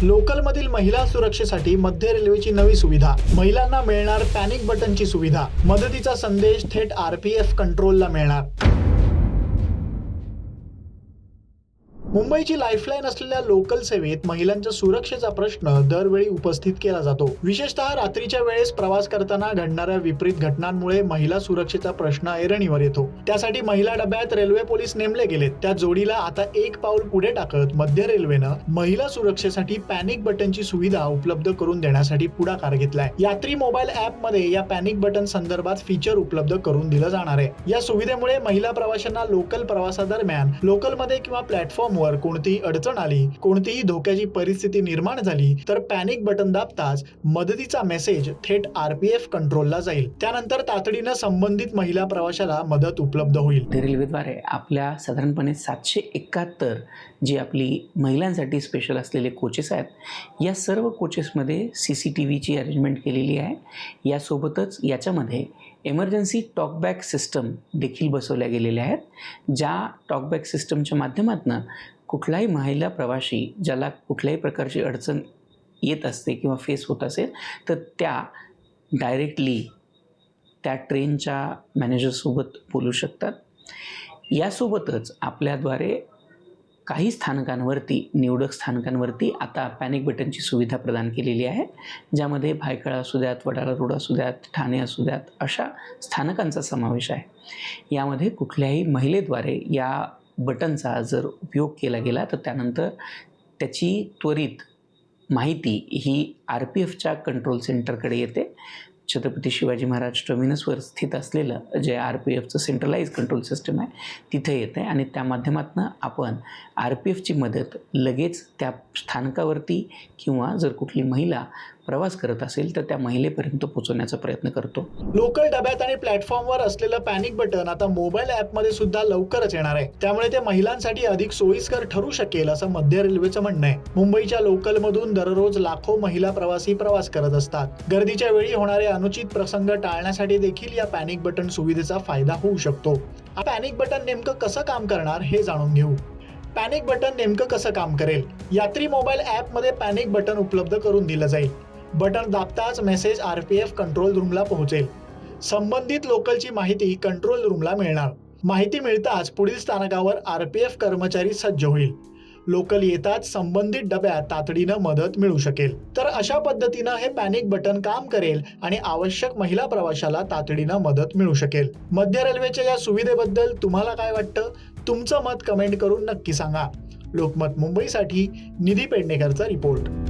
लोकलमधील महिला सुरक्षेसाठी मध्य रेल्वेची नवी सुविधा, महिलांना मिळणार पॅनिक बटनची सुविधा, मदतीचा संदेश थेट RPF कंट्रोलला मिळणार। मुंबईची लाईफलाईन असलेल्या लोकल सेवेत महिलांच्या सुरक्षेचा प्रश्न दरवेळी उपस्थित केला जातो। विशेषतः रात्रीच्या वेळेस प्रवास करताना घडणाऱ्या विपरीत घटनांमुळे महिला सुरक्षेचा प्रश्न ऐरणीवर येतो। त्यासाठी महिला डब्यात रेल्वे पोलीस नेमले गेलेत। त्या जोडीला आता एक पाऊल पुढे टाकत मध्य रेल्वेनं महिला सुरक्षेसाठी पॅनिक बटनची सुविधा उपलब्ध करून देण्यासाठी पुढाकार घेतलाय। यात्री मोबाईल ऍप मध्ये या पॅनिक बटन संदर्भात फीचर उपलब्ध करून दिलं जाणार आहे। या सुविधेमुळे महिला प्रवाशांना लोकल प्रवासादरम्यान लोकलमध्ये किंवा प्लॅटफॉर्म वर कोणतीही अडचण आली, कोणतीही धोक्याची परिस्थिती निर्माण झाली तर पॅनिक बटन दाबताच मदतीचा मेसेज थेट RPF कंट्रोलला जाईल। त्यानंतर तातडीनं संबंधित महिला प्रवाशाला मदत उपलब्ध होईल। रेल्वेद्वारे आपल्या साधारणपणे 771 जी आपली महिलांसाठी स्पेशल असलेले कोचेस आहेत, या सर्व कोचेसमध्ये CCTVची अरेंजमेंट केलेली आहे। यासोबतच याच्यामध्ये इमर्जन्सी टॉकबॅक सिस्टम देखील बसवल्या गेलेल्या आहेत, ज्या टॉकबॅक सिस्टमच्या माध्यमातून कुठलाही महिला प्रवासी ज्याला कुठल्याही प्रकारची अडचण येत असते किंवा फेस होत असेल तर त्या डायरेक्टली त्या ट्रेनच्या मॅनेजरसोबत बोलू शकतात। यासोबतच आपल्याद्वारे काही स्थानकांवरती, निवडक स्थानकांवरती आता पॅनिक बटनची सुविधा प्रदान केलेली आहे, ज्यामध्ये भायखळा असू द्यात, वडाळा रोड असू द्यात, ठाणे असू द्यात, अशा स्थानकांचा समावेश आहे। यामध्ये कुठल्याही महिलेद्वारे या बटनचा जर उपयोग केला गेला तर त्यानंतर त्याची त्वरित माहिती ही RPFच्या कंट्रोल सेंटरकडे येते। छत्रपती शिवाजी महाराज टर्मिनसवर स्थित असलेलं जे RPFचं सेंट्रलाइज कंट्रोल सिस्टम आहे तिथे येते आणि त्या माध्यमातून आपण RPFची मदत लगेच त्या स्थानकावरती किंवा जर कुठली महिला प्रवास करत असेल तर त्या महिलेपर्यंत पोहोचवण्याचा प्रयत्न करतो। लोकल डब्यात आणि प्लॅटफॉर्मवर असलेलं पॅनिक बटन आता मोबाईल ॲपमध्ये सुद्धा लवकरच येणार आहे। त्यामुळे ते महिलांसाठी अधिक सोयीस्कर ठरू शकेल असं मध्य रेल्वेचं म्हणणं आहे। मुंबईच्या लोकलमधून दररोज लाखो महिला प्रवासी प्रवास करत असतात। गर्दीच्या वेळी होणारे अनुचित प्रसंग टाळण्यासाठी देखील या पॅनिक बटन सुविधेचा फायदा होऊ शकतो। हा पॅनिक बटन नेमकं कसं काम करणार हे जाणून घेऊ। पॅनिक बटन नेमकं कसं काम करेल? यात्री मोबाईल ॲपमध्ये पॅनिक बटन उपलब्ध करून दिलं जाईल। बटन दाबताच मेसेज RPF कंट्रोल रूमला पोहोचेल। संबंधित लोकलची माहिती कंट्रोल रूमला मिळणार। माहिती मिळताच पुढील स्थानकावर RPF कर्मचारी सज्ज होईल। लोकल येताच संबंधित डब्यात तातडीनं मदत मिळू शकेल। तर अशा पद्धतीनं हे पॅनिक बटन काम करेल आणि आवश्यक महिला प्रवाशाला तातडीनं मदत मिळू शकेल। मध्य रेल्वेच्या या सुविधेबद्दल तुम्हाला काय वाटतं? तुमचं मत कमेंट करून नक्की सांगा। लोकमत मुंबईसाठी निधी पेडणेकरचा रिपोर्ट।